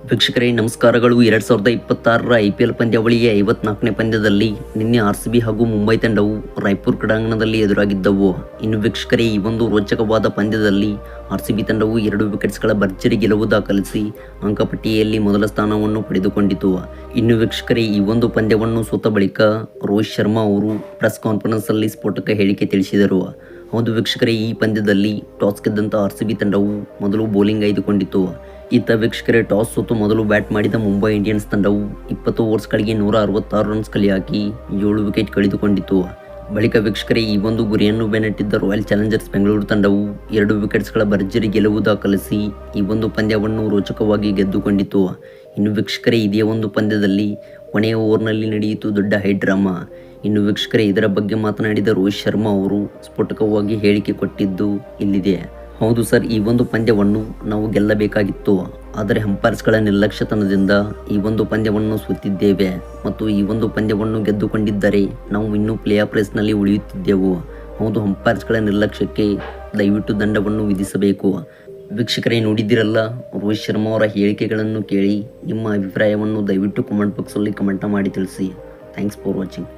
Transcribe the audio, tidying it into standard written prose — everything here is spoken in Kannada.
ವೀಕ್ಷಕರೇ ನಮಸ್ಕಾರಗಳು. 2026ರ IPL ಪಂದ್ಯಾವಳಿಯ 54ನೇ ಪಂದ್ಯದಲ್ಲಿ ನಿನ್ನೆ RCB ಹಾಗೂ ಮುಂಬೈ ತಂಡವು ರಾಯ್ಪುರ್ ಕ್ರೀಡಾಂಗಣದಲ್ಲಿ ಎದುರಾಗಿದ್ದವು. ಇನ್ನು ವೀಕ್ಷಕರೇ, ಈ ಒಂದು ರೋಚಕವಾದ ಪಂದ್ಯದಲ್ಲಿ RCB ತಂಡವು 2 ವಿಕೆಟ್ಸ್ಗಳ ಭರ್ಜರಿ ಗೆಲುವು ದಾಖಲಿಸಿ ಅಂಕಪಟ್ಟಿಯಲ್ಲಿ ಮೊದಲ ಸ್ಥಾನವನ್ನು ಪಡೆದುಕೊಂಡಿತು. ಇನ್ನು ವೀಕ್ಷಕರೇ, ಈ ಒಂದು ಪಂದ್ಯವನ್ನು ಸೋತ ಬಳಿಕ ರೋಹಿತ್ ಶರ್ಮಾ ಅವರು ಪ್ರೆಸ್ ಕಾನ್ಫರೆನ್ಸ್ ಅಲ್ಲಿ ಸ್ಫೋಟಕ ಹೇಳಿಕೆ ತಿಳಿಸಿದರು. ಹೌದು ವೀಕ್ಷಕರೇ, ಈ ಪಂದ್ಯದಲ್ಲಿ ಟಾಸ್ ಗೆದ್ದಂತ RCB ತಂಡವು ಮೊದಲು ಬೌಲಿಂಗ್ ಆಯ್ದುಕೊಂಡಿತು. ಇತ್ತ ವೀಕ್ಷಕರೇ, ಟಾಸ್ ಸೋತು ಮೊದಲು ಬ್ಯಾಟ್ ಮಾಡಿದ ಮುಂಬೈ ಇಂಡಿಯನ್ಸ್ ತಂಡವು 20 ಓವರ್ಸ್ಗಳಿಗೆ 166 ರನ್ಸ್ ಕಲೆ ಹಾಕಿ 7 ವಿಕೆಟ್ ಕಳೆದುಕೊಂಡಿತು. ಬಳಿಕ ವೀಕ್ಷಕರೇ, ಈ ಒಂದು ಗುರಿಯನ್ನು ಬೆನ್ನಟ್ಟಿದ್ದ ರಾಯಲ್ ಚಾಲೆಂಜರ್ಸ್ ಬೆಂಗಳೂರು ತಂಡವು 2 ವಿಕೆಟ್ಸ್ಗಳ ಭರ್ಜರಿ ಗೆಲುವು ದಾಖಲಿಸಿ ಈ ಒಂದು ಪಂದ್ಯವನ್ನು ರೋಚಕವಾಗಿ ಗೆದ್ದುಕೊಂಡಿತು. ಇನ್ನು ವೀಕ್ಷಕರೇ, ಇದೇ ಒಂದು ಪಂದ್ಯದಲ್ಲಿ ಕೊನೆಯ ಓವರ್ನಲ್ಲಿ ನಡೆಯಿತು ದೊಡ್ಡ ಹೈ ಡ್ರಾಮಾ. ಇನ್ನು ವೀಕ್ಷಕರೇ, ಇದರ ಬಗ್ಗೆ ಮಾತನಾಡಿದ ರೋಹಿತ್ ಶರ್ಮಾ ಅವರು ಸ್ಫೋಟಕವಾಗಿ ಹೇಳಿಕೆ ಕೊಟ್ಟಿದ್ದು ಇಲ್ಲಿದೆ. ಹೌದು ಸರ್, ಈ ಒಂದು ಪಂದ್ಯವನ್ನು ನಾವು ಗೆಲ್ಲಬೇಕಾಗಿತ್ತು, ಆದರೆ ಅಂಪೈರ್ಸ್ಗಳ ನಿರ್ಲಕ್ಷ್ಯತನದಿಂದ ಈ ಒಂದು ಪಂದ್ಯವನ್ನು ಸೋತಿದ್ದೇವೆ ಮತ್ತು ಈ ಒಂದು ಪಂದ್ಯವನ್ನು ಗೆದ್ದುಕೊಂಡಿದ್ದರೆ ನಾವು ಇನ್ನೂ ಪ್ಲೇ ಆಫ್ ರೇಸ್ನಲ್ಲಿ ಉಳಿಯುತ್ತಿದ್ದೆವು. ಹೌದು, ಅಂಪೈರ್ಸ್ಗಳ ನಿರ್ಲಕ್ಷ್ಯಕ್ಕೆ ದಯವಿಟ್ಟು ದಂಡವನ್ನು ವಿಧಿಸಬೇಕು. ವೀಕ್ಷಕರೇ, ನೋಡಿದ್ದೀರಲ್ಲ ರೋಹಿತ್ ಶರ್ಮಾ ಅವರ ಹೇಳಿಕೆಗಳನ್ನು ಕೇಳಿ ನಿಮ್ಮ ಅಭಿಪ್ರಾಯವನ್ನು ದಯವಿಟ್ಟು ಕಮೆಂಟ್ ಬಾಕ್ಸಲ್ಲಿ ಕಮೆಂಟ್ ಮಾಡಿ ತಿಳಿಸಿ. Thanks for watching.